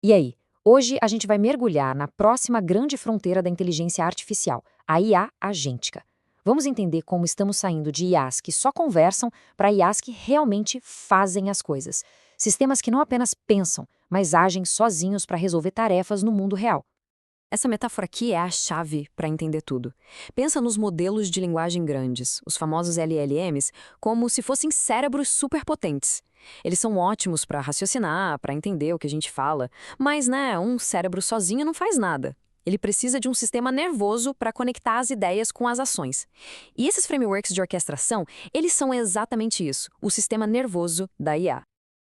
E aí? Hoje a gente vai mergulhar na próxima grande fronteira da inteligência artificial, a IA agêntica. Vamos entender como estamos saindo de IAs que só conversam para IAs que realmente fazem as coisas. Sistemas que não apenas pensam, mas agem sozinhos para resolver tarefas no mundo real. Essa metáfora aqui é a chave para entender tudo. Pensa nos modelos de linguagem grandes, os famosos LLMs, como se fossem cérebros superpotentes. Eles são ótimos para raciocinar, para entender o que a gente fala, mas, um cérebro sozinho não faz nada. Ele precisa de um sistema nervoso para conectar as ideias com as ações. E esses frameworks de orquestração, eles são exatamente isso, o sistema nervoso da IA.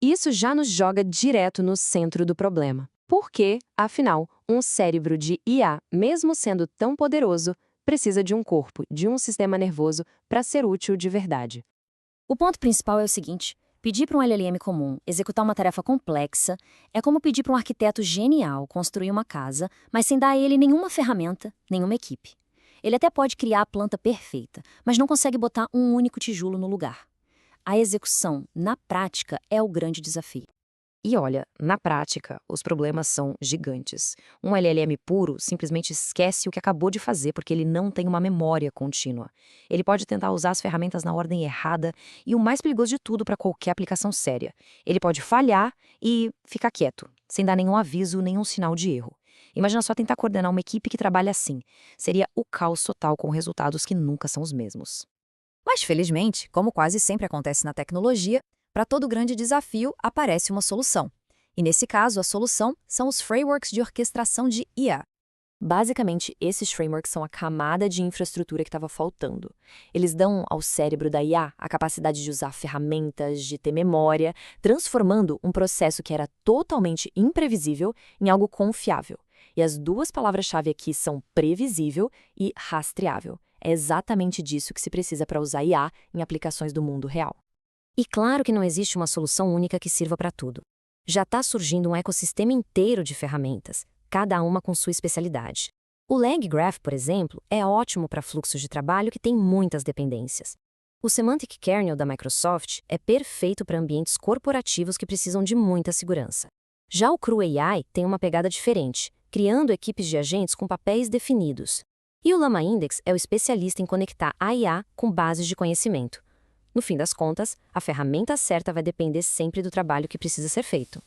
Isso já nos joga direto no centro do problema. Porque, afinal, um cérebro de IA, mesmo sendo tão poderoso, precisa de um corpo, de um sistema nervoso, para ser útil de verdade. O ponto principal é o seguinte: pedir para um LLM comum executar uma tarefa complexa é como pedir para um arquiteto genial construir uma casa, mas sem dar a ele nenhuma ferramenta, nenhuma equipe. Ele até pode criar a planta perfeita, mas não consegue botar um único tijolo no lugar. A execução, na prática, é o grande desafio. E olha, na prática, os problemas são gigantes. Um LLM puro simplesmente esquece o que acabou de fazer porque ele não tem uma memória contínua. Ele pode tentar usar as ferramentas na ordem errada e o mais perigoso de tudo para qualquer aplicação séria. Ele pode falhar e ficar quieto, sem dar nenhum aviso, nenhum sinal de erro. Imagina só tentar coordenar uma equipe que trabalha assim. Seria o caos total com resultados que nunca são os mesmos. Mas, felizmente, como quase sempre acontece na tecnologia, para todo grande desafio aparece uma solução. E nesse caso, a solução são os frameworks de orquestração de IA. Basicamente, esses frameworks são a camada de infraestrutura que estava faltando. Eles dão ao cérebro da IA a capacidade de usar ferramentas, de ter memória, transformando um processo que era totalmente imprevisível em algo confiável. E as duas palavras-chave aqui são previsível e rastreável. É exatamente disso que se precisa para usar IA em aplicações do mundo real. E claro que não existe uma solução única que sirva para tudo. Já está surgindo um ecossistema inteiro de ferramentas, cada uma com sua especialidade. O LangGraph, por exemplo, é ótimo para fluxos de trabalho que têm muitas dependências. O Semantic Kernel da Microsoft é perfeito para ambientes corporativos que precisam de muita segurança. Já o CrewAI tem uma pegada diferente, criando equipes de agentes com papéis definidos. E o LlamaIndex é o especialista em conectar a IA com bases de conhecimento. No fim das contas, a ferramenta certa vai depender sempre do trabalho que precisa ser feito.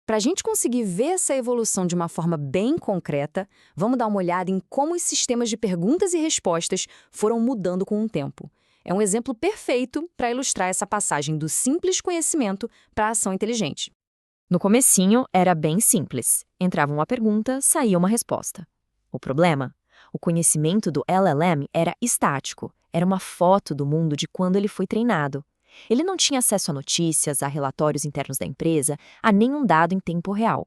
Para a gente conseguir ver essa evolução de uma forma bem concreta, vamos dar uma olhada em como os sistemas de perguntas e respostas foram mudando com o tempo. É um exemplo perfeito para ilustrar essa passagem do simples conhecimento para a ação inteligente. No comecinho, era bem simples. Entrava uma pergunta, saía uma resposta. O problema? O conhecimento do LLM era estático. Era uma foto do mundo de quando ele foi treinado. Ele não tinha acesso a notícias, a relatórios internos da empresa, a nenhum dado em tempo real.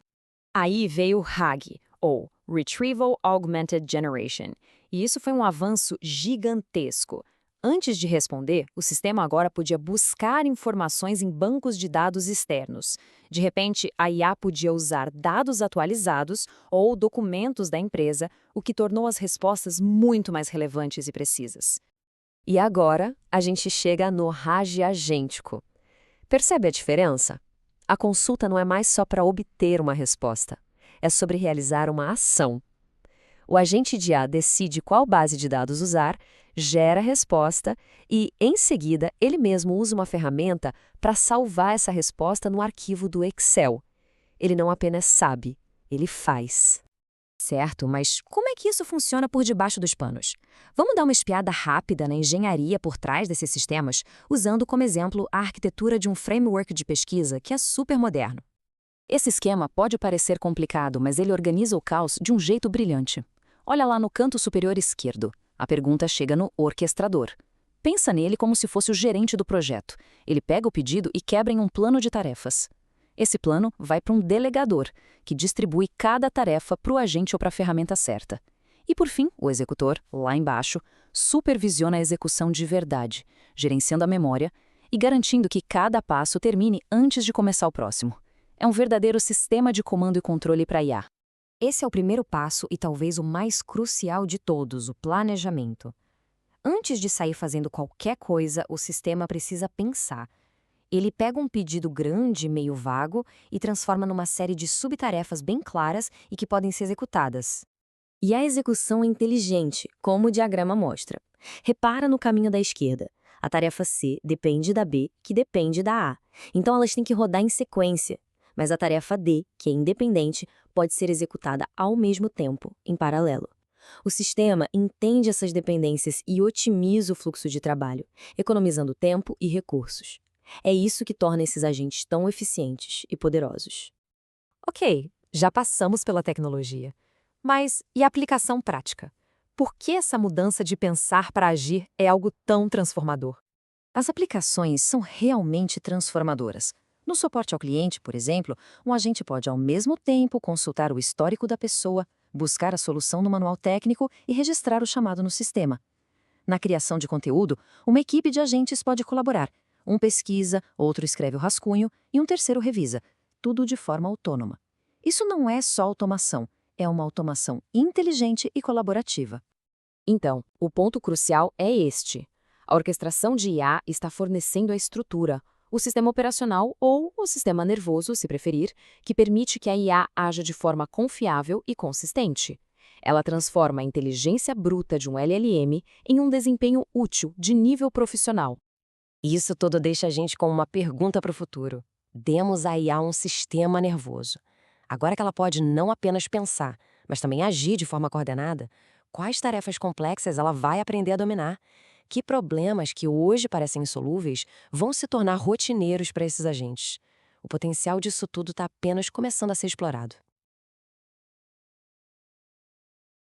Aí veio o RAG, ou Retrieval Augmented Generation, e isso foi um avanço gigantesco. Antes de responder, o sistema agora podia buscar informações em bancos de dados externos. De repente, a IA podia usar dados atualizados ou documentos da empresa, o que tornou as respostas muito mais relevantes e precisas. E agora, a gente chega no RAG agêntico. Percebe a diferença? A consulta não é mais só para obter uma resposta. É sobre realizar uma ação. O agente de IA decide qual base de dados usar, gera a resposta e, em seguida, ele mesmo usa uma ferramenta para salvar essa resposta no arquivo do Excel. Ele não apenas sabe, ele faz. Certo, mas como é que isso funciona por debaixo dos panos? Vamos dar uma espiada rápida na engenharia por trás desses sistemas, usando como exemplo a arquitetura de um framework de pesquisa que é super moderno. Esse esquema pode parecer complicado, mas ele organiza o caos de um jeito brilhante. Olha lá no canto superior esquerdo. A pergunta chega no orquestrador. Pensa nele como se fosse o gerente do projeto. Ele pega o pedido e quebra em um plano de tarefas. Esse plano vai para um delegador, que distribui cada tarefa para o agente ou para a ferramenta certa. E, por fim, o executor, lá embaixo, supervisiona a execução de verdade, gerenciando a memória e garantindo que cada passo termine antes de começar o próximo. É um verdadeiro sistema de comando e controle para IA. Esse é o primeiro passo e talvez o mais crucial de todos, o planejamento. Antes de sair fazendo qualquer coisa, o sistema precisa pensar. Ele pega um pedido grande, meio vago, e transforma numa série de subtarefas bem claras e que podem ser executadas. E a execução é inteligente, como o diagrama mostra. Repara no caminho da esquerda. A tarefa C depende da B, que depende da A. Então elas têm que rodar em sequência. Mas a tarefa D, que é independente, pode ser executada ao mesmo tempo, em paralelo. O sistema entende essas dependências e otimiza o fluxo de trabalho, economizando tempo e recursos. É isso que torna esses agentes tão eficientes e poderosos. Ok, já passamos pela tecnologia. Mas e a aplicação prática? Por que essa mudança de pensar para agir é algo tão transformador? As aplicações são realmente transformadoras. No suporte ao cliente, por exemplo, um agente pode ao mesmo tempo consultar o histórico da pessoa, buscar a solução no manual técnico e registrar o chamado no sistema. Na criação de conteúdo, uma equipe de agentes pode colaborar. Um pesquisa, outro escreve o rascunho e um terceiro revisa, tudo de forma autônoma. Isso não é só automação, é uma automação inteligente e colaborativa. Então, o ponto crucial é este. A orquestração de IA está fornecendo a estrutura, o sistema operacional ou o sistema nervoso, se preferir, que permite que a IA haja de forma confiável e consistente. Ela transforma a inteligência bruta de um LLM em um desempenho útil de nível profissional. Isso tudo deixa a gente com uma pergunta para o futuro. Demos à IA um sistema nervoso. Agora que ela pode não apenas pensar, mas também agir de forma coordenada, quais tarefas complexas ela vai aprender a dominar? Que problemas que hoje parecem insolúveis vão se tornar rotineiros para esses agentes? O potencial disso tudo está apenas começando a ser explorado.